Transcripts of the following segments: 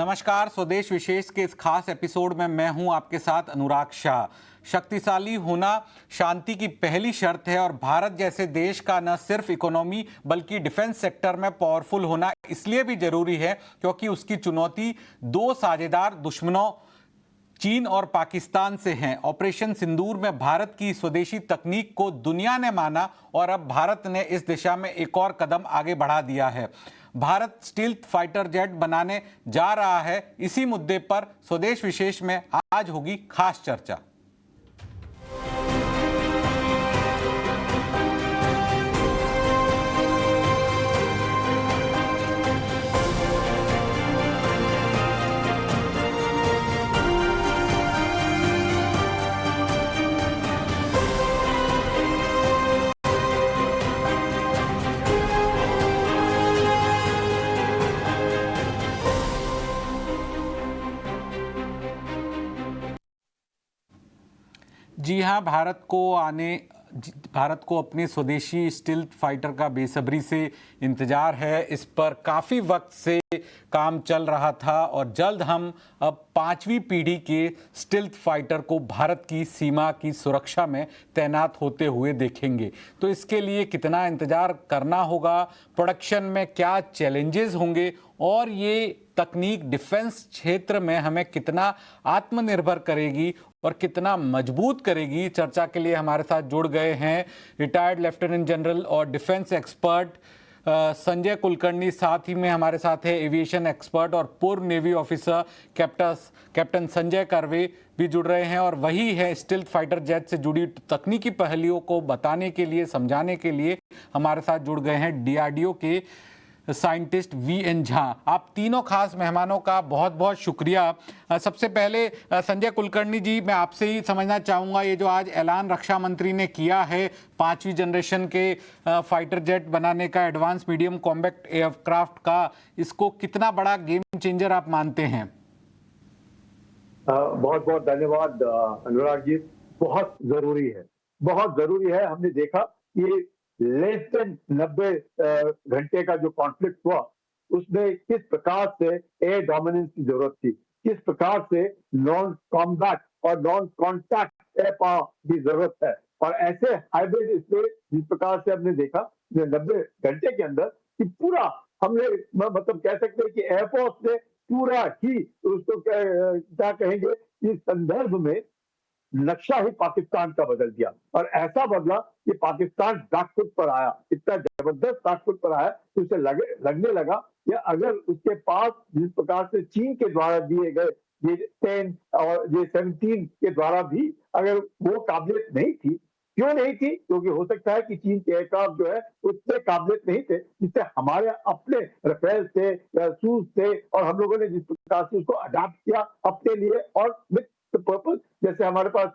नमस्कार। स्वदेश विशेष के इस खास एपिसोड में मैं हूं आपके साथ अनुराग शाह। शक्तिशाली होना शांति की पहली शर्त है और भारत जैसे देश का न सिर्फ इकोनॉमी बल्कि डिफेंस सेक्टर में पावरफुल होना इसलिए भी जरूरी है क्योंकि उसकी चुनौती दो साझेदार दुश्मनों चीन और पाकिस्तान से हैं। ऑपरेशन सिंदूर में भारत की स्वदेशी तकनीक को दुनिया ने माना और अब भारत ने इस दिशा में एक और कदम आगे बढ़ा दिया है। भारत स्टील्थ फाइटर जेट बनाने जा रहा है। इसी मुद्दे पर स्वदेश विशेष में आज होगी खास चर्चा। जी हाँ, भारत को अपने स्वदेशी स्टील्थ फाइटर का बेसब्री से इंतजार है। इस पर काफ़ी वक्त से काम चल रहा था और जल्द हम अब 5वीं पीढ़ी के स्टील्थ फाइटर को भारत की सीमा की सुरक्षा में तैनात होते हुए देखेंगे। तो इसके लिए कितना इंतजार करना होगा, प्रोडक्शन में क्या चैलेंजेस होंगे और ये तकनीक डिफेंस क्षेत्र में हमें कितना आत्मनिर्भर करेगी और कितना मजबूत करेगी, चर्चा के लिए हमारे साथ जुड़ गए हैं रिटायर्ड लेफ्टिनेंट जनरल और डिफेंस एक्सपर्ट संजय कुलकर्णी। साथ ही में हमारे साथ है एविएशन एक्सपर्ट और पूर्व navy officer captain Sanjay curve भी जुड़ रहे हैं और वही है स्टील्थ फाइटर जेट से जुड़ी तकनीकी पहलुओं को बताने के लिए, समझाने के लिए हमारे साथ जुड़ गए हैं डीआरडीओ के साइंटिस्ट वीएन झा। आप तीनों खास मेहमानों का बहुत बहुत शुक्रिया। सबसे पहले संजय कुलकर्णी जी, मैं आपसे ही समझना चाहूँगा, ये जो आज ऐलान रक्षा मंत्री ने किया है 5वीं जनरेशन के फाइटर जेट बनाने का, एडवांस मीडियम कॉम्बैक्ट एयरक्राफ्ट का, इसको कितना बड़ा गेम चेंजर आप मानते हैं? बहुत बहुत धन्यवाद अनुराग जी। बहुत जरूरी है। हमने देखा कि लेस देन 90 घंटे का जो कॉन्फ्लिक्ट हुआ उसमें किस प्रकार से एयर डोमिनेंस की जरूरत थी, किस प्रकार से नॉन कॉम्बैट और नॉन कॉन्टैक्ट एयर पावर की जरूरत है। और ऐसे हाइब्रिड स्पेस जिस प्रकार से हमने देखा 90 घंटे के अंदर कि पूरा हमने मतलब कह सकते हैं कि एयरफोर्स ने पूरा ही उसको क्या कहेंगे, इस संदर्भ में नक्शा ही पाकिस्तान का बदल दिया। और ऐसा बदला कि पाकिस्तान बैकफुट पर आया, इतना जबरदस्त बैकफुट पर आया कि उसे लगने लगा कि अगर उसके पास जिस प्रकार से चीन के द्वारा दिए गए ये 10 और ये 17 के द्वारा भी अगर वो काबिलियत नहीं थी, क्यों नहीं थी? क्योंकि हो सकता है कि चीन के एयरक्राफ्ट जो है उतने काबिलियत नहीं थे जिससे हमारे अपने राफेल से, सूज से, और हम लोगों ने जिस प्रकार से उसको अडाप्ट किया अपने लिए और विद पर्पस। जैसे हमारे पास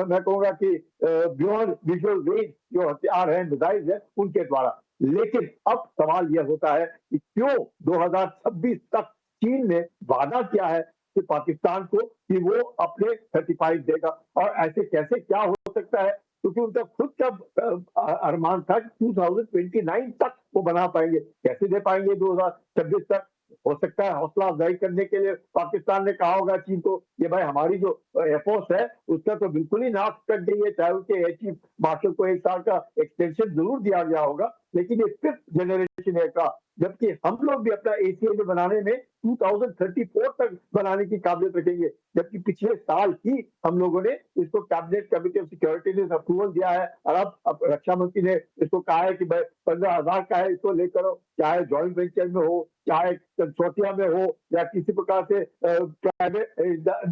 मैं कहूंगा कि बियॉन्ड विजुअल रेंज जो हथियार है, मिसाइल है, उनके द्वारा। लेकिन अब सवाल यह होता है कि क्यों 2026 तक चीन ने वादा किया है कि पाकिस्तान को कि वो अपने 35 देगा, और ऐसे कैसे क्या हो सकता है? क्योंकि उनका खुद का अरमान था कि 2029 तक वो बना पाएंगे। कैसे दे पाएंगे 2026 तक? हो सकता है हौसला अफजाई करने के लिए पाकिस्तान ने कहा होगा चीन को, ये भाई हमारी जो एयरफोर्स है उसका तो बिल्कुल ही नाश कर दी है, चाहे उसके एयर चीफ मार्शल को 1 साल का एक्सटेंशन जरूर दिया गया होगा, लेकिन ये 5th जनरेशन एयरक्राफ्ट, जबकि हम लोग भी अपना एसीए में बनाने में 2034 तक बनाने की काबिलियत रखेंगे, जबकि पिछले साल ही हम लोगों ने इसको कैबिनेट कमेटी ऑफ सिक्योरिटी ने अप्रूवल दिया है। और अब रक्षा मंत्री ने इसको कहा है कि भाई 15,000 का है, इसको लेकर हो, चाहे जॉइंट वेंचर में हो, चाहे कंसोर्टिया में हो, या किसी प्रकार से प्राइवेट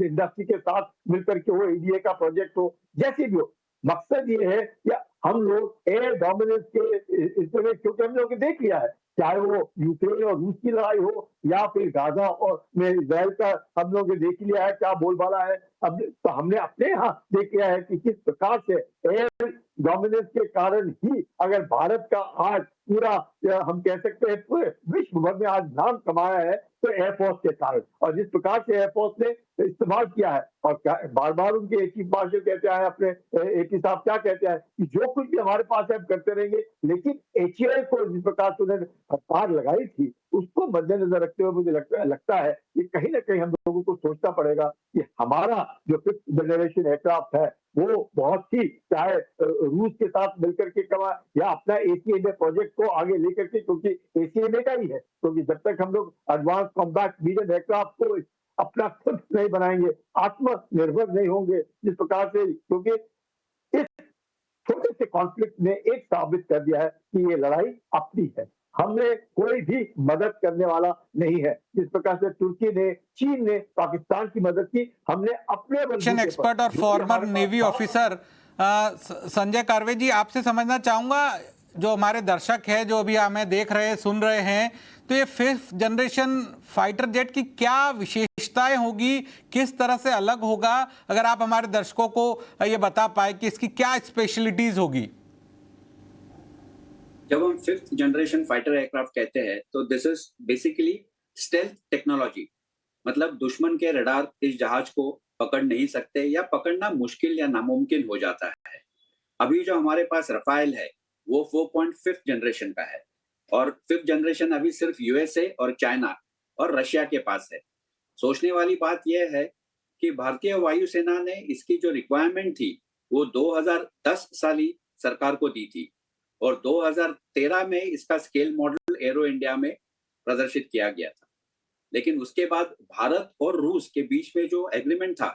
इंडस्ट्री के साथ मिलकर के हो, ईडीए का प्रोजेक्ट हो, जैसे भी हो। मकसद ये है कि हम लोग एयर डोमिनेंस के इसमें, क्योंकि हम लोगों ने देख लिया है, चाहे वो यूक्रेन और रूस की लड़ाई हो या फिर गाजा और में इजराइल का, हम लोगों ने देख लिया है क्या बोलबाला है। अब तो हमने अपने यहाँ देख लिया है कि किस प्रकार से एयर डोमिनेंस के कारण ही अगर भारत का आज पूरा हम कह सकते हैं पूरे विश्व भर में आज नाम कमाया है, तो एयरफोर्स के कारण। और जिस प्रकार से एयरफोर्स ने इस्तेमाल किया है, और बार बार उनके चीफ मार्शल कहते हैं, अपने एपी साहब क्या कहते हैं कि जो कुछ भी हमारे पास है हम करते रहेंगे, लेकिन एचएएल को जिस प्रकार से उन्होंने कतार लगाई थी, उसको मद्देनजर रखते हुए मुझे लगता है कि कहीं न कहीं हम लोगों को सोचना पड़ेगा कि हमारा जो 5th जनरेशन एयरक्राफ्ट है, वो बहुत ही चाहे रूस के साथ मिलकर के कमा या अपना एसीएमए प्रोजेक्ट को आगे लेकर के, क्योंकि एसीएमए का ही है, क्योंकि जब तक हम लोग एडवांस कॉम्बैट मिशन एयरक्राफ्ट को अपना खुद नहीं बनाएंगे, आत्मनिर्भर नहीं होंगे, जिस प्रकार से, क्योंकि इस छोटे से कॉन्फ्लिक्ट ने एक साबित कर दिया है कि ये लड़ाई अपनी है। हमने कोई भी मदद करने वाला नहीं है। जिस प्रकार से तुर्की ने, चीन ने पाकिस्तान की मदद की, हमने अपने एक्शन बलबूते पर एक्सपर्ट और जो भी फॉर्मर हमारे पास नेवी था। ऑफिसर संजय कारवे जी, आपसे समझना चाहूंगा, जो हमारे दर्शक है जो अभी हमें देख रहे हैं, सुन रहे हैं, तो ये 5th जनरेशन फाइटर जेट की क्या विशेषताएं होगी, किस तरह से अलग होगा, अगर आप हमारे दर्शकों को ये बता पाए कि इसकी क्या स्पेशलिटीज होगी। जब हम 5th जनरेशन फाइटर एयरक्राफ्ट कहते हैं तो this is basically stealth technology. मतलब दुश्मन के रडार इस जहाज को पकड़ नहीं सकते या पकड़ना मुश्किल या नामुमकिन हो जाता है। अभी जो हमारे पास रफाइल है वो 4.5 जनरेशन का है और 5th जनरेशन अभी सिर्फ यूएसए और चाइना और रशिया के पास है। सोचने वाली बात यह है कि भारतीय वायुसेना ने इसकी जो रिक्वायरमेंट थी वो 2010 साली सरकार को दी थी और 2013 में इसका स्केल मॉडल एरो इंडिया में प्रदर्शित किया गया था। लेकिन उसके बाद भारत और रूस के बीच में जो एग्रीमेंट था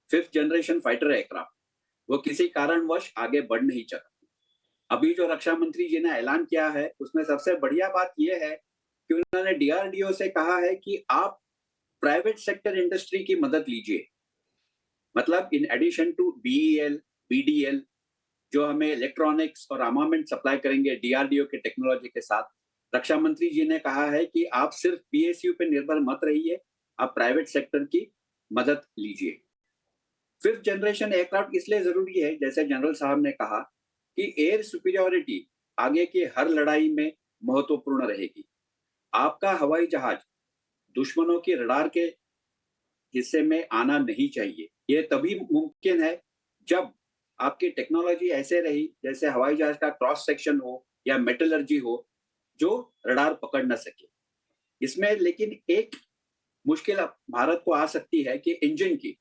5th जनरेशन फाइटर एयरक्राफ्ट, वो किसी कारणवश आगे बढ़ नहीं चला। अभी जो रक्षा मंत्री जी ने ऐलान किया है उसमें सबसे बढ़िया बात यह है कि उन्होंने डीआरडीओ से कहा है कि आप प्राइवेट सेक्टर इंडस्ट्री की मदद लीजिए। मतलब in addition to BEL, BDL जो हमें इलेक्ट्रॉनिक्स और आर्मामेंट सप्लाई करेंगे डीआरडीओ के टेक्नोलॉजी के साथ, रक्षा मंत्री जी ने कहा है कि आप सिर्फ पीएसयू पे निर्भर मत रहिए, आप प्राइवेट सेक्टर की मदद लीजिए। 5th जनरेशन एयरक्राफ्ट इसलिए जरूरी है, जैसे जनरल साहब ने कहा, कि एयर सुपीरियोरिटी आगे की हर लड़ाई में महत्वपूर्ण रहेगी। आपका हवाई जहाज दुश्मनों की रडार के हिस्से में आना नहीं चाहिए। ये तभी मुमकिन है जब आपकी टेक्नोलॉजी ऐसे रही जैसे हवाई जहाज का क्रॉस सेक्शन हो या मेटलर्जी हो जो रडार पकड़ न सके। इसमें लेकिन एक मुश्किल भारत को आ सकती है कि इंजन की।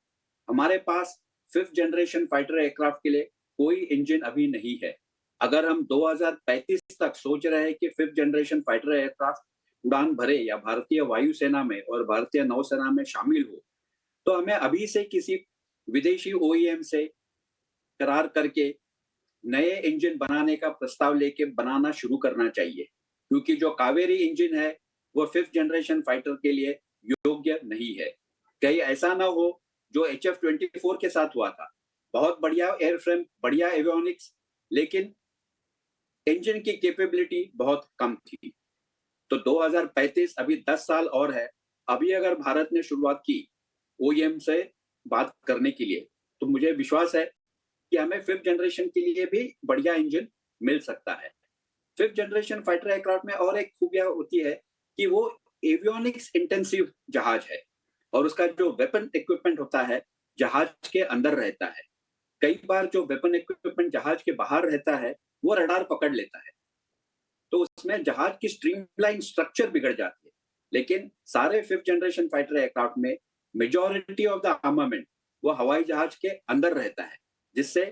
हमारे पास 5th जनरेशन फाइटर एयरक्राफ्ट के लिए कोई इंजन अभी नहीं है। अगर हम 2035 तक सोच रहे हैं कि 5th जनरेशन फाइटर एयरक्राफ्ट उड़ान भरे या भारतीय वायुसेना में और भारतीय नौसेना में शामिल हो, तो हमें अभी से किसी विदेशी ओईएम से करार करके नए इंजन बनाने का प्रस्ताव लेके बनाना शुरू करना चाहिए, क्योंकि जो कावेरी इंजन है वो 5th जनरेशन फाइटर के लिए योग्य नहीं है। कहीं ऐसा ना हो जो HF-24 के साथ हुआ था, बहुत बढ़िया एयरफ्रेम, बढ़िया एवियोनिक्स, लेकिन इंजन की कैपेबिलिटी बहुत कम थी। तो 2035 अभी 10 साल और है। अभी अगर भारत ने शुरुआत की ओईएम से बात करने के लिए, तो मुझे विश्वास है कि हमें 5th जनरेशन के लिए भी बढ़िया इंजन मिल सकता है। 5th जनरेशन फाइटर एयरक्राफ्ट में और एक खूबियां होती है कि वो एवियोनिक्स इंटेंसिव जहाज है और उसका जो वेपन इक्विपमेंट होता है जहाज के अंदर रहता है। कई बार जो वेपन इक्विपमेंट जहाज के बाहर रहता है वो रडार पकड़ लेता है, तो उसमें जहाज की स्ट्रीमलाइन स्ट्रक्चर बिगड़ जाती है। लेकिन सारे 5th जनरेशन फाइटर एयरक्राफ्ट में मेजॉरिटी ऑफ द आर्मामेंट वो हवाई जहाज के अंदर रहता है, जिससे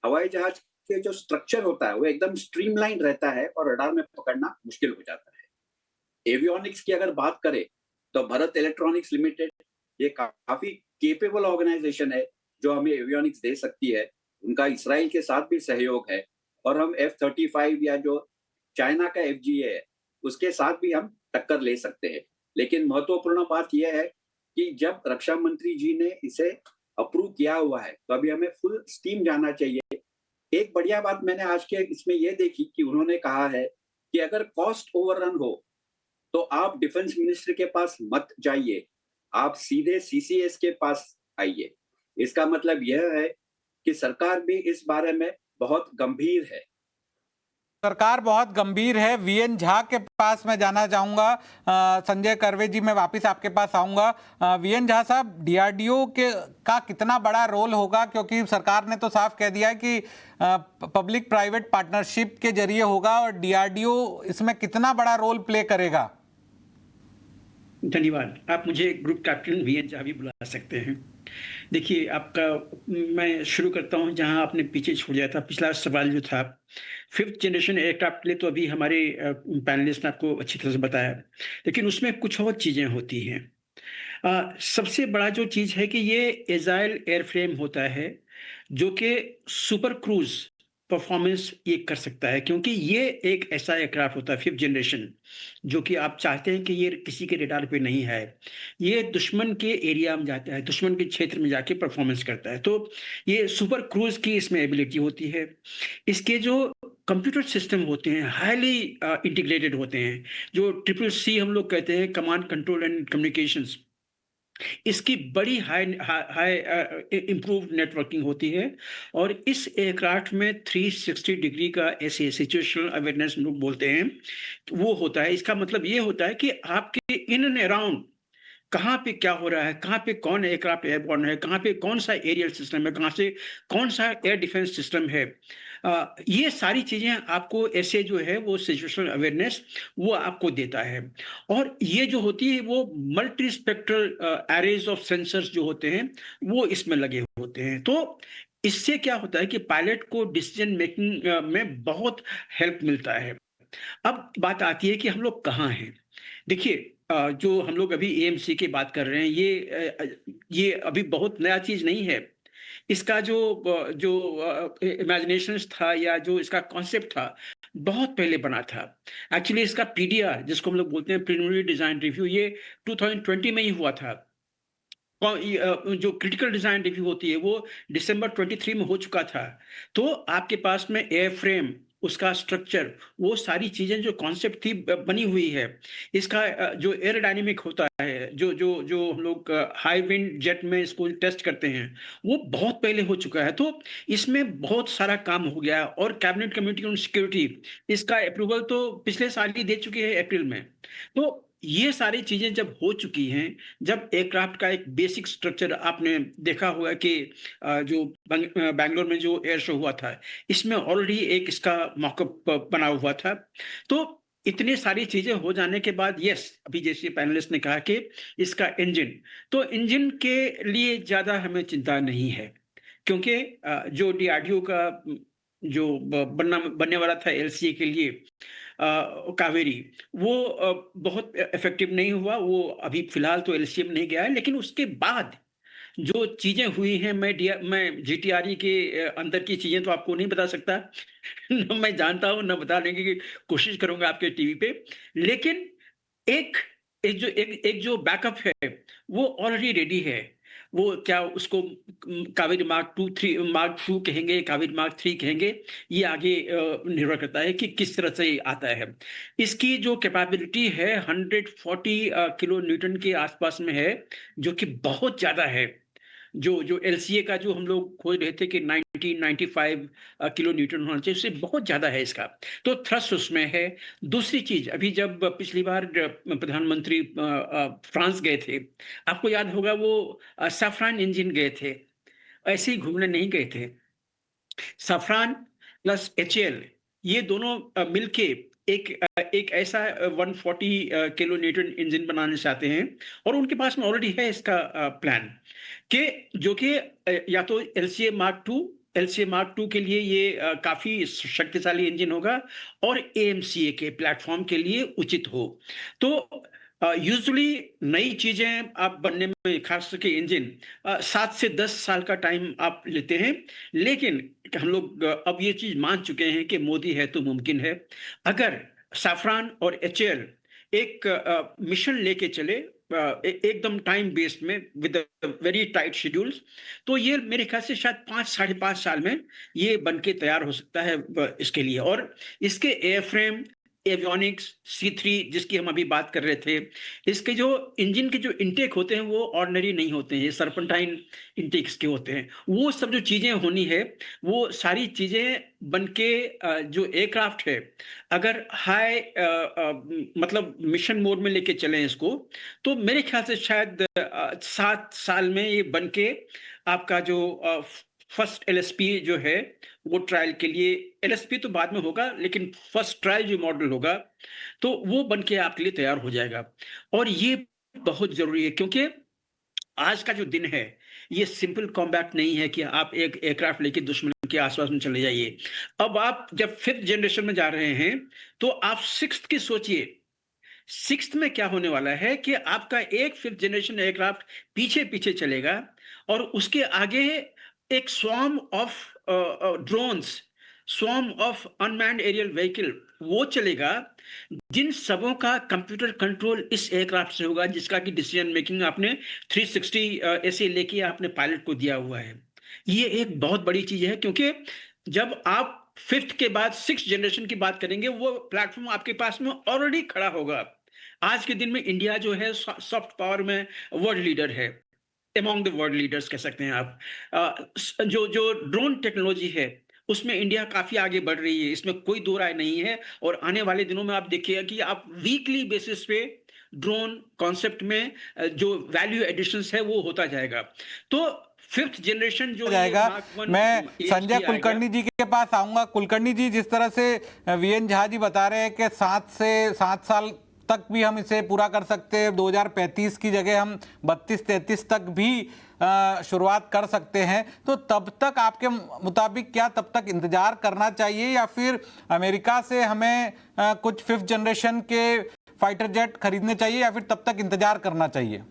हवाई जहाज के जो स्ट्रक्चर होता है वो एकदम स्ट्रीमलाइन रहता है और रडार में पकड़ना मुश्किल हो जाता है। एवियोनिक्स की अगर बात करें तो भारत इलेक्ट्रॉनिक्स लिमिटेड ये काफी केपेबल ऑर्गेनाइजेशन है जो हमें एवियोनिक्स दे सकती है। उनका इसराइल के साथ भी सहयोग है और हम F-35 या जो चाइना का FGA है उसके साथ भी हम टक्कर ले सकते हैं। लेकिन महत्वपूर्ण बात यह है कि जब रक्षा मंत्री जी ने इसे अप्रूव किया हुआ है तो अभी हमें फुल स्टीम जाना चाहिए। एक बढ़िया बात मैंने आज के इसमें यह देखी कि उन्होंने कहा है कि अगर कॉस्ट ओवररन हो तो आप डिफेंस मिनिस्टर के पास मत जाइए, आप सीधे CCS के पास आइए। इसका मतलब यह है कि सरकार भी इस बारे में बहुत गंभीर है। सरकार बहुत गंभीर है। वीएन झा के पास मैं जाना चाहूंगा। संजय कर्वे जी, मैं वापस आपके पास आऊंगा। वीएन झा साहब, डीआरडीओ के का कितना बड़ा रोल होगा, क्योंकि सरकार ने तो साफ कह दिया है कि पब्लिक प्राइवेट पार्टनरशिप के जरिए होगा, और डीआरडीओ इसमें कितना बड़ा रोल प्ले करेगा? धन्यवाद। आप मुझे ग्रुप कैप्टन वीएन झा भी बुला सकते हैं। देखिए, मैं शुरू करता हूं जहां आपने पीछे छोड़ दिया था। पिछला सवाल जो था 5th जनरेशन एयरक्राफ्ट के लिए, तो अभी हमारे पैनलिस्ट ने आपको अच्छी तरह से बताया, लेकिन उसमें कुछ और चीजें होती हैं। सबसे बड़ा जो चीज है कि ये एजाइल एयरफ्रेम होता है जो कि सुपर क्रूज परफॉर्मेंस ये कर सकता है, क्योंकि ये एक ऐसा एयरक्राफ्ट होता है 5th जनरेशन जो कि आप चाहते हैं कि ये किसी के रडार पे नहीं है। ये दुश्मन के एरिया में जाता है, दुश्मन के क्षेत्र में जाके परफॉर्मेंस करता है। तो ये सुपर क्रूज की इसमें एबिलिटी होती है। इसके जो कंप्यूटर सिस्टम होते हैं हाईली इंटीग्रेटेड होते हैं, जो CCC हम लोग कहते हैं, कमांड कंट्रोल एंड कम्युनिकेशंस। इसकी बड़ी हाई हाई इम्प्रूव नेटवर्किंग होती है, और इस एयरक्राफ्ट में 360 डिग्री का ऐसे सिचुएशनल अवेयरनेस लोग बोलते हैं वो होता है। इसका मतलब ये होता है कि आपके इन एंड अराउंड कहाँ पे क्या हो रहा है, कहाँ पे कौन एयरक्राफ्ट एयरबॉर्न है, कहाँ पे कौन सा एरियल सिस्टम है, कहाँ से कौन सा एयर डिफेंस सिस्टम है, ये सारी चीजें आपको ऐसे जो है वो सिचुएशनल अवेयरनेस वो आपको देता है। और ये जो होती है वो multi spectral arrays of sensors जो होते हैं वो इसमें लगे होते हैं। तो इससे क्या होता है कि पायलट को डिसीजन मेकिंग में बहुत हेल्प मिलता है। अब बात आती है कि हम लोग कहाँ हैं। देखिए, जो हम लोग अभी एएमसी की बात कर रहे हैं, ये अभी बहुत नया चीज नहीं है। इसका जो इमेजिनेशन था या जो इसका कॉन्सेप्ट था बहुत पहले बना था। एक्चुअली इसका पीडीआर जिसको हम लोग बोलते हैं प्रिलिमिनरी डिजाइन रिव्यू, ये 2020 में ही हुआ था। जो क्रिटिकल डिजाइन रिव्यू होती है वो दिसंबर 23 में हो चुका था। तो आपके पास में एयर फ्रेम, उसका स्ट्रक्चर, वो सारी चीजें जो कॉन्सेप्ट थी बनी हुई है। इसका जो एरोडायनेमिक होता है, जो जो जो हम लोग हाई विंड जेट में इसको टेस्ट करते हैं, वो बहुत पहले हो चुका है। तो इसमें बहुत सारा काम हो गया है, और कैबिनेट कमेटी ऑन सिक्योरिटी इसका अप्रूवल तो पिछले साल ही दे चुके हैं अप्रैल में। तो ये सारी चीजें जब हो चुकी हैं, जब एयरक्राफ्ट का एक बेसिक स्ट्रक्चर आपने देखा होगा कि जो बैंगलोर में जो एयर शो हुआ था, इसमें ऑलरेडी एक इसका मॉकअप बना हुआ था। तो इतनी सारी चीजें हो जाने के बाद यस, अभी जैसे पैनलिस्ट ने कहा कि इसका इंजन, तो इंजन के लिए ज्यादा हमें चिंता नहीं है, क्योंकि जो डीआरडीओ का जो बनने वाला था एलसीए के लिए कावेरी, वो बहुत इफेक्टिव नहीं हुआ। वो अभी फिलहाल तो एलसीए में नहीं गया है, लेकिन उसके बाद जो चीजें हुई हैं, मैं जीटीआरई के अंदर की चीजें तो आपको नहीं बता सकता न मैं जानता हूं, न बताने की कोशिश करूंगा आपके टीवी पे। लेकिन एक एक जो बैकअप है वो ऑलरेडी रेडी है। वो क्या उसको कावेरी मार्क टू कहेंगे, कावेरी मार्क 3 कहेंगे, ये आगे निर्भर करता है कि किस तरह से आता है। इसकी जो कैपेबिलिटी है 140 किलो न्यूटन के आसपास में है, जो कि बहुत ज्यादा है। जो जो एलसीए का जो हम लोग खोज रहे थे कि 95 किलो न्यूटन होना चाहिए, उससे बहुत ज्यादा है इसका। तो थ्रस्ट उसमें है। दूसरी चीज, अभी जब पिछली बार प्रधानमंत्री फ्रांस गए थे, आपको याद होगा वो सैफरान इंजन गए थे, ऐसे ही घूमने नहीं गए थे। सैफरान प्लस एचएल, ये दोनों मिलके एक ऐसा 140 किलो न्यूटन इंजन बनाना चाहते हैं, और उनके पास में ऑलरेडी है इसका प्लान कि जो कि या तो एलसीए मार्क टू के लिए ये काफी शक्तिशाली इंजन होगा, और एएमसीए के प्लेटफॉर्म के लिए उचित हो। तो यूजुअली नई चीजें आप बनने में, खास करके इंजन, 7 से 10 साल का टाइम आप लेते हैं। लेकिन हम लोग अब ये चीज मान चुके हैं कि मोदी है तो मुमकिन है। अगर सैफरान और एचएल एक मिशन लेके चले एकदम टाइम बेस्ड में विद वेरी टाइट शेड्यूल्स, तो ये मेरे ख्याल से शायद 5 साढ़े 5 साल में ये बन के तैयार हो सकता है इसके लिए। और इसके एयर फ्रेम, एवियोनिक्स C3 जिसकी हम अभी बात कर रहे थे, इसके जो इंजन के जो इंटेक होते हैं वो ऑर्डिनरी नहीं होते हैं, ये सर्पेंटाइन इंटेक्स के होते हैं। वो सब जो चीज़ें होनी है, वो सारी चीज़ें बन के जो एयरक्राफ्ट है, अगर मतलब मिशन मोड में लेके चलें इसको, तो मेरे ख्याल से शायद 7 साल में ये बन के आपका जो फर्स्ट एलएसपी जो है, वो ट्रायल के लिए, एलएसपी तो बाद में होगा, लेकिन फर्स्ट ट्रायल जो मॉडल होगा, तो वो बन के आपके लिए तैयार हो जाएगा। और ये बहुत ज़रूरी है, क्योंकि आज का जो दिन है, ये सिंपल कॉम्बैट नहीं है कि आप एक एयरक्राफ्ट लेके दुश्मन के आस-पास में चले जाइए। अब आप जब 5th जनरेशन में जा रहे हैं, तो आप 6th की सोचिए। 6th में क्या होने वाला है कि आपका एक 5th जनरेशन एयरक्राफ्ट पीछे-पीछे चलेगा और उसके आगे एक swarm of drones, swarm of unmanned aerial vehicle वो चलेगा, जिन सबों का कंप्यूटर कंट्रोल इस एयरक्राफ्ट से होगा, जिसका कि डिसीजन मेकिंग आपने 360 ऐसे लेके आपने पायलट को दिया हुआ है। ये एक बहुत बड़ी चीज़ है, क्योंकि जब आप 5th के बाद 6th जनरेशन की बात करेंगे, वो प्लेटफ़ॉर्म आपके पास में ऑलरेडी खड़ा होगा। आज के दिन में इंडिया जो है सॉफ्ट पावर में वर्ल्ड लीडर है, अमॉन्ग द वर्ल्ड लीडर्स कह सकते हैं आप। जो जो ड्रोन टेक्नोलॉजी है, उसमें इंडिया काफ़ी आगे बढ़ रही है, इसमें कोई दो राय नहीं है। और आने वाले दिनों में आप देखिएगा कि आप वीकली बेसिस पे ड्रोन कॉन्सेप्ट में जो वैल्यू एडिशंस है वो होता जाएगा। तो 5th जनरेशन जो ये जाएगा। मार्क 1 मैं संजय AHT आएगा। कुलकर्णी जी के पास आऊंगा। कुलकर्णी जी, जिस तरह से वीएन झा जी बता रहे हैं कि 7 साल तक भी हम इसे पूरा कर सकते हैं, 2035 की जगह हम 32-33 तक भी शुरुआत कर सकते हैं, तो तब तक आपके मुताबिक क्या तब तक इंतजार करना चाहिए, या फिर अमेरिका से हमें कुछ 5th जनरेशन के फाइटर जेट खरीदने चाहिए, या फिर तब तक इंतजार करना चाहिए?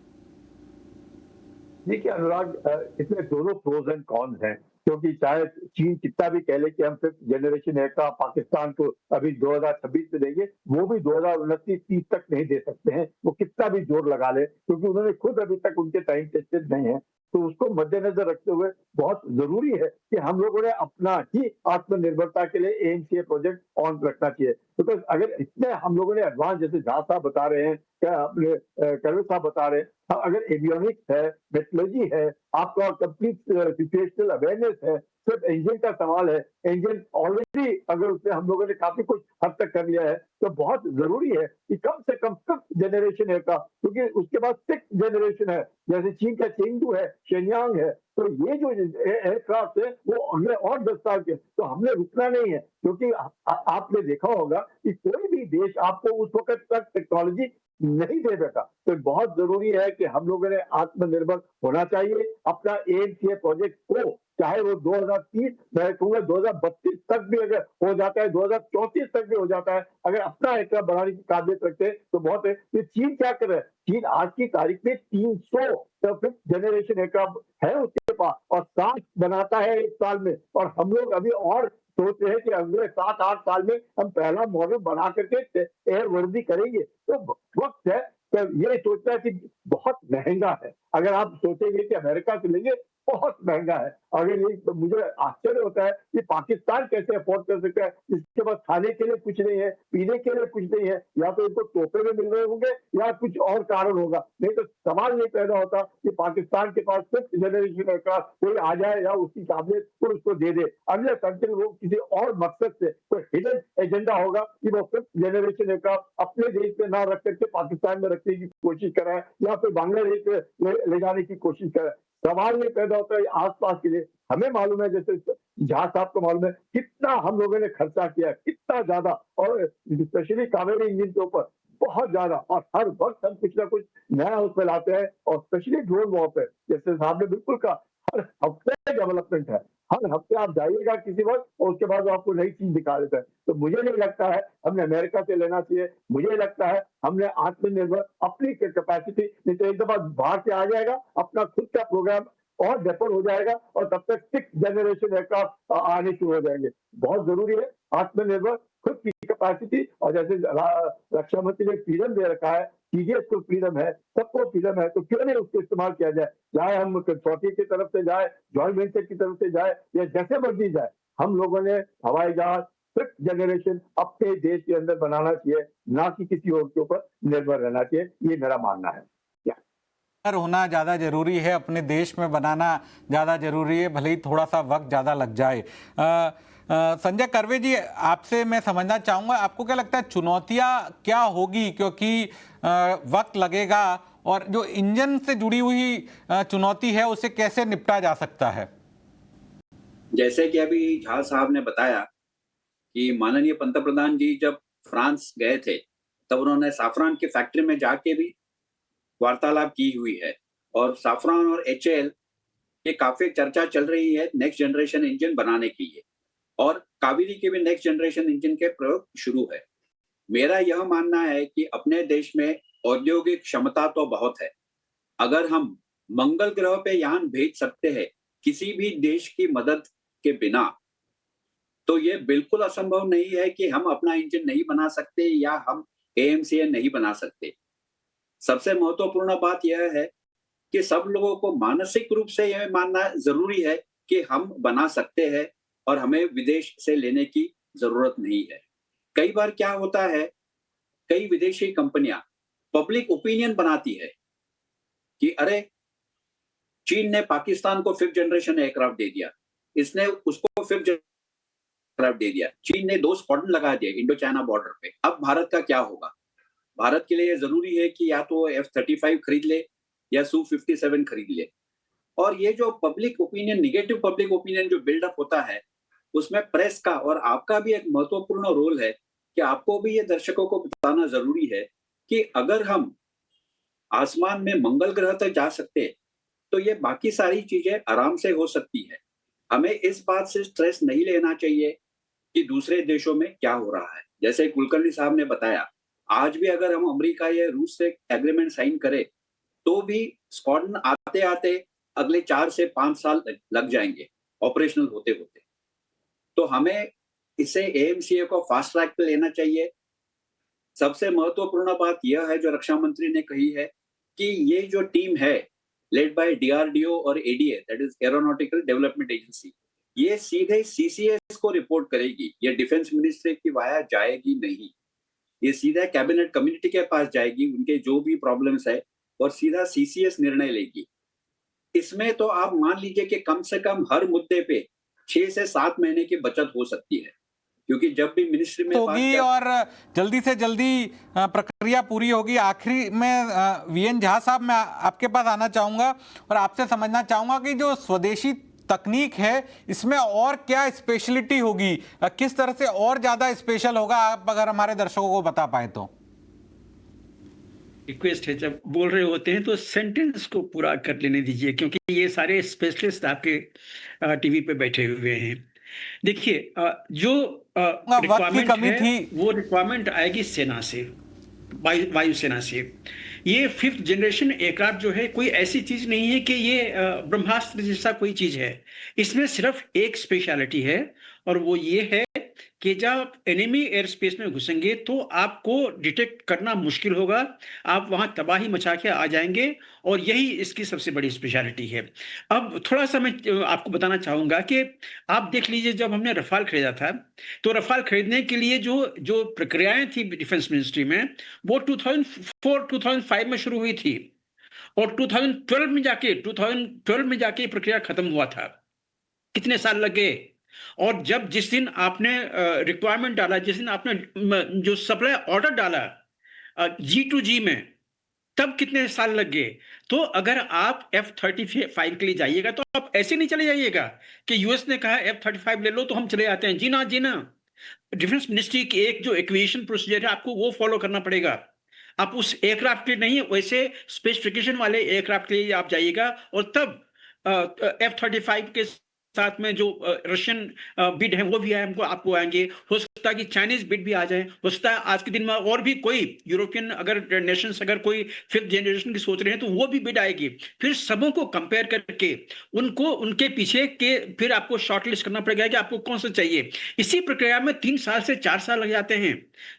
देखिए अनुराग, इसमें दोनों प्रोज एंड कॉन्स हैं, क्योंकि चाहे चीन कितना भी कह ले कि हम 5th जनरेशन एयरक्राफ्ट पाकिस्तान को अभी 2026 में देंगे, वो भी 2029-30 तक नहीं दे सकते हैं, वो कितना भी जोर लगा ले, क्योंकि उन्होंने खुद अभी तक उनके टाइम टेस्टेड नहीं है। तो उसको मद्देनजर रखते हुए बहुत जरूरी है कि हम लोगों ने अपना ही आत्मनिर्भरता के लिए एएमसीए प्रोजेक्ट ऑन रखना चाहिए। बिकॉज अगर इतने हम लोगों ने एडवांस, जैसे झा साहब बता रहे हैं, क्या अपने कर्नल साहब बता रहे हैं, अगर एवियोनिक्स है, मेट्रोलॉजी है, आपका कंप्लीट सिचुएशनल अवेयरनेस है, सिर्फ इंजन का सवाल है, इंजन ऑलरेडी अगर उसमें हम लोगों ने काफी कुछ हद तक कर लिया है, तो बहुत जरूरी है कि कम से कम 5th जनरेशन एयरक्राफ्ट, क्योंकि उसके बाद 6th जनरेशन है, जैसे चीन का चेंगडू है, शेन्यांग है, तो ये जो एयरक्राफ्ट है वो अगले और 10 साल के, तो हमने रुकना नहीं है, क्योंकि आपने देखा होगा कि कोई भी देश आपको उस वक्त तक टेक्नोलॉजी नहीं दे देता। तो बहुत जरूरी है कि हम लोगों ने आत्मनिर्भर होना चाहिए। अपना एएमसीए प्रोजेक्ट को, चाहे वो 2030, मैं कहूंगा 2032 तक भी अगर हो जाता है, 2034 तक भी हो जाता है, अगर अपना एयरक्राफ्ट बनाने की काबिलियत रखते हैं तो बहुत है। ये चीन क्या कर रहा है? चीन आज की तारीख में 300 5th जनरेशन एयरक्राफ्ट है उसके पास, और 60 बनाता है एक साल में, और हम लोग अभी और सोच रहे हैं कि अगले 7-8 साल में हम पहला मॉडल बना करके एयर वर्दी करेंगे। तो वक्त है, तो ये सोचना है कि बहुत महंगा है। अगर आप सोचेंगे कि अमेरिका से लेंगे, बहुत महंगा है। अगर ये तो मुझे आश्चर्य होता है कि पाकिस्तान कैसे अफोर्ड कर सकता है, इसके पास खाने के लिए कुछ नहीं है, पीने के लिए कुछ नहीं है, या तो इनको तोहफे में मिल रहे होंगे या कुछ और कारण होगा, नहीं तो सवाल नहीं पैदा होता कि पाकिस्तान के पास 5th जनरेशन एयरक्राफ्ट कोई आ जाए या उसकी काबिलियत को उसको दे दे, अनलेस अंटिल वो किसी और मकसद से कोई हिडन एजेंडा होगा कि वो 5th जनरेशन एयरक्राफ्ट अपने देश में ना रख करके पाकिस्तान में रखने की कोशिश कर रहा है, या फिर बांग्लादेश में ले जाने की कोशिश कर रहा है। सवाल ये पैदा होता है आसपास के लिए। हमें मालूम है, जैसे झा साहब को मालूम है कितना हम लोगों ने खर्चा किया, कितना ज्यादा, और स्पेशली कावेरी इंजन के ऊपर बहुत ज्यादा, और हर वक्त हम कुछ ना कुछ नया उसमें लाते हैं, और स्पेशली ड्रोन वॉर पे, जैसे साहब ने बिल्कुल कहा, हर हफ्ते डेवलपमेंट है, हर हफ्ते आप जाइएगा किसी वक्त और उसके बाद वो आपको नई चीज दिखा देता है। तो मुझे नहीं लगता है हमने अमेरिका से लेना चाहिए, मुझे लगता है हमने आत्मनिर्भर अपनी कैपेसिटी, नहीं तो एक दफा बाहर से आ जाएगा, अपना खुद का प्रोग्राम और डेवलप हो जाएगा, और तब तक 6th जनरेशन एयरक्राफ्ट आने शुरू हो जाएंगे। बहुत जरूरी है आत्मनिर्भर, खुद की कैपेसिटी, और जैसे रक्षा मंत्री ने फ्रीडम दे रखा है, सीडीएस को फ्रीडम है, सबको फ्रीडम है, तो क्यों नहीं उसको इस्तेमाल किया जाए, चाहे हम कंसोर्टियम की तरफ से जाए, जॉइंट वेंचर की तरफ से जाए, या जैसे मर्जी जाए। हम लोगों ने हवाई जहाज फिफ्थ जनरेशन अपने देश के अंदर बनाना चाहिए, ना कि किसी और के ऊपर निर्भर रहना चाहिए। ये मेरा मानना है। होना ज़्यादा जरूरी है, अपने देश में बनाना ज़्यादा जरूरी है, भले ही थोड़ा सा वक्त ज़्यादा लग जाए। संजय कर्वे जी, आपसे मैं समझना चाहूँगा, आपको क्या लगता है चुनौतियाँ क्या होगी, क्योंकि वक्त लगेगा, और जो इंजन से जुड़ी हुई चुनौती है उसे कैसे निपटा जा सकता है? जैसे कि अभी झा साहब ने बताया कि माननीय पंतप्रधान जी जब फ्रांस गए थे, तब उन्होंने साफरान की फैक्ट्री में जाके भी वार्तालाप की हुई है, और साफरान और एचएएल ये काफी चर्चा चल रही है नेक्स्ट जनरेशन इंजन बनाने के लिए, और कावेरी के भी नेक्स्ट जनरेशन इंजन के प्रयोग शुरू है। मेरा यह मानना है कि अपने देश में औद्योगिक क्षमता तो बहुत है। अगर हम मंगल ग्रह पे यान भेज सकते हैं किसी भी देश की मदद के बिना, तो ये बिल्कुल असंभव नहीं है कि हम अपना इंजन नहीं बना सकते या हम एएमसीएन नहीं बना सकते। सबसे महत्वपूर्ण बात यह है कि सब लोगों को मानसिक रूप से यह मानना जरूरी है कि हम बना सकते हैं और हमें विदेश से लेने की जरूरत नहीं है। कई बार क्या होता है, कई विदेशी कंपनियां पब्लिक ओपिनियन बनाती है कि अरे चीन ने पाकिस्तान को फिफ्थ जनरेशन एयरक्राफ्ट दे दिया, इसने उसको फिफ्थ एयरक्राफ्ट दे दिया, चीन ने 2 स्क्वाड्रन लगा दिए इंडो चाइना बॉर्डर पे, अब भारत का क्या होगा? भारत के लिए जरूरी है कि या तो F-35 खरीद ले या Su-57 खरीद ले। और ये जो public opinion, negative public opinion जो बिल्डअप होता है, उसमें प्रेस का और आपका भी एक महत्वपूर्ण रोल है कि आपको भी ये दर्शकों को बताना जरूरी है कि अगर हम आसमान में मंगल ग्रह तक जा सकते हैं, तो ये बाकी सारी चीजें आराम से हो सकती है। हमें इस बात से स्ट्रेस नहीं लेना चाहिए कि दूसरे देशों में क्या हो रहा है। जैसे कुलकर्णी साहब ने बताया, आज भी अगर हम अमेरिका या रूस से एग्रीमेंट साइन करें, तो भी स्क्वाड्रन आते आते अगले 4 से 5 साल लग जाएंगे ऑपरेशनल होते होते। तो हमें इसे एएमसीए को फास्ट ट्रैक पे लेना चाहिए। सबसे महत्वपूर्ण बात यह है जो रक्षा मंत्री ने कही है कि ये जो टीम है लेड बाय डीआरडीओ और ADA, that is aeronautical development agency, ये सीधे सीसीएस को रिपोर्ट करेगी। ये डिफेंस मिनिस्ट्री की वाया जाएगी नहीं, ये सीधा कैबिनेट कम्युनिटी के पास जाएगी, उनके जो भी प्रॉब्लम्स है, और सीधा सीसीएस निर्णय लेगी। इसमें तो आप मान लीजिए कि कम से कम हर मुद्दे पे 6 से 7 महीने की बचत हो सकती है, क्योंकि जब भी मिनिस्ट्री में होगी और जल्दी से जल्दी प्रक्रिया पूरी होगी। आखिरी में वीएन झा साहब, मैं आपके पास आना चाहूंगा और आपसे समझना चाहूंगा कि जो स्वदेशी तकनीक है इसमें और क्या स्पेशलिटी होगी, किस तरह से और ज्यादा स्पेशल होगा, आप अगर हमारे दर्शकों को बता पाए तो। रिक्वेस्ट है, जब बोल रहे होते हैं तो सेंटेंस को पूरा कर लेने दीजिए, क्योंकि ये सारे स्पेशलिस्ट आपके टीवी पे बैठे हुए हैं। देखिए, जो रिक्वायरमेंट है वो रिक्वायरमेंट आएगी सेना से, वायुसेना से। ये फिफ्थ जनरेशन एयरक्राफ्ट जो है कोई ऐसी चीज नहीं है कि ये ब्रह्मास्त्र जैसा कोई चीज है। इसमें सिर्फ एक स्पेशलिटी है, और वो ये है कि जब एनिमी एयर स्पेस में घुसेंगे तो आपको डिटेक्ट करना मुश्किल होगा, आप वहां तबाही मचा के आ जाएंगे, और यही इसकी सबसे बड़ी स्पेशलिटी है। अब थोड़ा सा मैं आपको बताना चाहूंगा कि आप देख लीजिए, जब हमने रफाल खरीदा था, तो रफाल खरीदने के लिए जो जो प्रक्रियाएं थी डिफेंस मिनिस्ट्री में, वो 2004-2005 में शुरू हुई थी, और 2012 में जाके प्रक्रिया खत्म हुआ था। कितने साल लगे? और जब जिस दिन आपने रिक्वायरमेंट डाला, जिस दिन आपने जो सप्लाई ऑर्डर डाला G2G में, तब कितने साल लग गए? तो अगर आप F-35 के लिए जाइएगा तो आप ऐसे नहीं चले जाइएगा कि यूएस ने कहा F-35 ले लो तो हम चले आते हैं। जी ना, जी ना। डिफेंस मिनिस्ट्री की एक जो एक्विजिशन प्रोसीजर है, आपको वो फॉलो करना पड़ेगा। आप उस एयरक्राफ्ट के नहीं, वैसे स्पेसिफिकेशन वाले एयरक्राफ्ट के लिए आप जाइएगा, और तब F-35 के साथ में जो रशियन बिड है वो भी है, हमको आपको आएंगे। हो सकता है कि चाइनीज बिड भी आ जाए, हो सकता है आज के दिन में और भी कोई यूरोपियन अगर नेशंस अगर कोई फिफ्थ जनरेशन की सोच रहे हैं तो वो भी बिड आएगी। फिर सबों को कंपेयर करके उनको उनके पीछे के फिर आपको शॉर्टलिस्ट करना पड़ेगा कि आपको कौन सा चाहिए। इसी प्रक्रिया में 3 साल से 4 साल लग जाते हैं।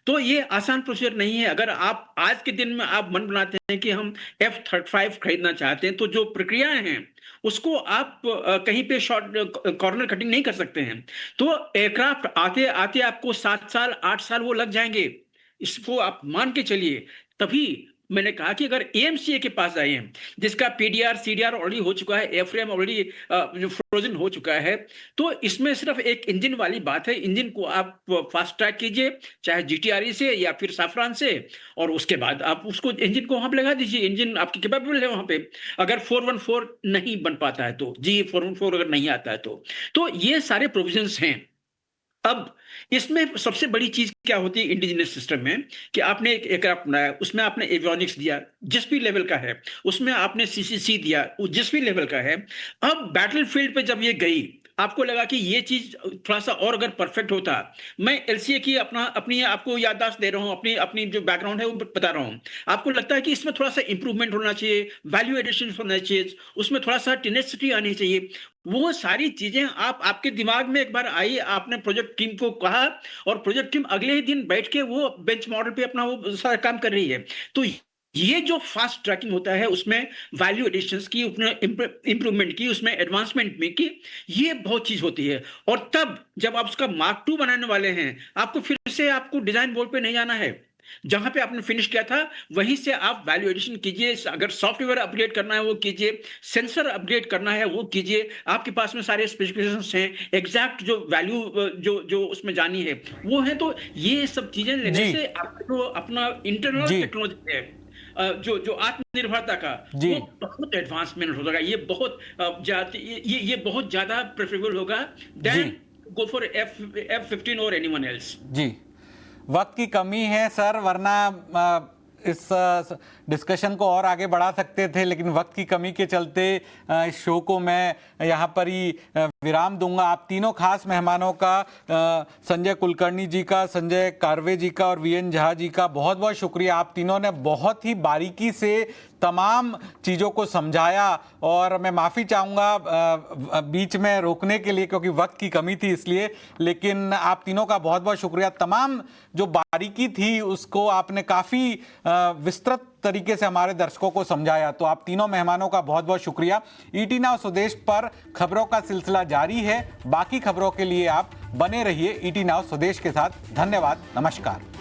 तो ये आसान प्रोसीजर नहीं है। अगर आप आज के दिन में आप मन बनाते हैं कि हम F-35 खरीदना चाहते हैं, तो जो प्रक्रियाएं हैं उसको आप कहीं पे शॉर्ट कॉर्नर कटिंग नहीं कर सकते हैं। तो एयरक्राफ्ट आते आते आपको 7 साल 8 साल वो लग जाएंगे, इसको आप मान के चलिए। तभी मैंने कहा कि अगर एएमसीए के पास आए हैं, जिसका पीडीआर सीडीआर ऑलरेडी हो चुका है, एयरफ्रेम ऑलरेडी जो फ्रोजन हो चुका है, तो इसमें सिर्फ एक इंजन वाली बात है। इंजन को आप फास्ट ट्रैक कीजिए, चाहे जीटीआरई से या फिर साफरान से, और उसके बाद आप उसको इंजन को वहां पे लगा दीजिए। इंजन आपकी कैपेबल है वहां पे। अगर 414 नहीं बन पाता है तो, जी 414 अगर नहीं आता है तो ये सारे प्रोविजंस हैं। अब इसमें सबसे बड़ी चीज क्या होती है इंडिजिनस सिस्टम में, कि आपने एक एयरक्राफ्ट बनाया, उसमें आपने एवियोनिक्स दिया जिस भी लेवल का है, उसमें आपने सीसीसी दिया वो जिस भी लेवल का है। अब बैटलफील्ड पे जब ये गई, आपको लगा कि ये चीज थोड़ा सा और अगर परफेक्ट होता। मैं एलसीए की अपनी आपको याददाश्त दे रहा हूं, अपनी अपनी जो बैकग्राउंड है वो बता रहा हूं। आपको लगता है कि इसमें थोड़ा सा इंप्रूवमेंट होना चाहिए, वैल्यू एडिशन होना चाहिए, उसमें थोड़ा सा टेनेसिटी आनी चाहिए। वो सारी चीजें आपके दिमाग में एक बार आई, आपने प्रोजेक्ट टीम को कहा, और प्रोजेक्ट टीम अगले ही दिन बैठ के वो बेंच मॉडल पे अपना वो सारा काम कर रही है। तो ये जो फास्ट ट्रैकिंग होता है, उसमें वैल्यू एडिशंस की, उसमें इंप्रूवमेंट की, उसमें एडवांसमेंट में की, ये बहुत चीज होती है। और तब जब आप उसका मार्क 2 बनाने वाले हैं, आपको फिर से आपको डिजाइन बोर्ड पे नहीं जाना है। जहां पे आपने फिनिश किया था वहीं से आप वैल्यू एडिशन कीजिए। अगर सॉफ्टवेयर अपग्रेड करना है वो कीजिए, सेंसर अपग्रेड करना है वो कीजिए। आपके पास में सारे स्पेसिफिकेशंस हैं, एग्जैक्ट जो वैल्यू जो उसमें जानी है वो है। तो ये सब चीजें लेने से आपका जो अपना इंटरनल टेक्नोलॉजी है, जो आत्मनिर्भरता का, वो बहुत एडवांसमेंट होगा। ये बहुत ये बहुत ज्यादा प्रेफरेबल होगा देन गो फॉर F-15 और एनीवन एल्स। जी, वक्त की कमी है सर, वरना इस डिस्कशन को और आगे बढ़ा सकते थे, लेकिन वक्त की कमी के चलते इस शो को मैं यहाँ पर ही विराम दूंगा। आप तीनों खास मेहमानों का, संजय कुलकर्णी जी का, संजय कारवे जी का और वीएन झा जी का बहुत बहुत शुक्रिया। आप तीनों ने बहुत ही बारीकी से तमाम चीज़ों को समझाया, और मैं माफ़ी चाहूँगा बीच में रोकने के लिए क्योंकि वक्त की कमी थी इसलिए, लेकिन आप तीनों का बहुत बहुत शुक्रिया। तमाम जो बारीकी थी उसको आपने काफ़ी विस्तृत तरीके से हमारे दर्शकों को समझाया, तो आप तीनों मेहमानों का बहुत बहुत शुक्रिया। ईटी नाउ स्वदेश पर खबरों का सिलसिला जारी है। बाकी खबरों के लिए आप बने रहिए ईटी नाउ स्वदेश के साथ। धन्यवाद, नमस्कार।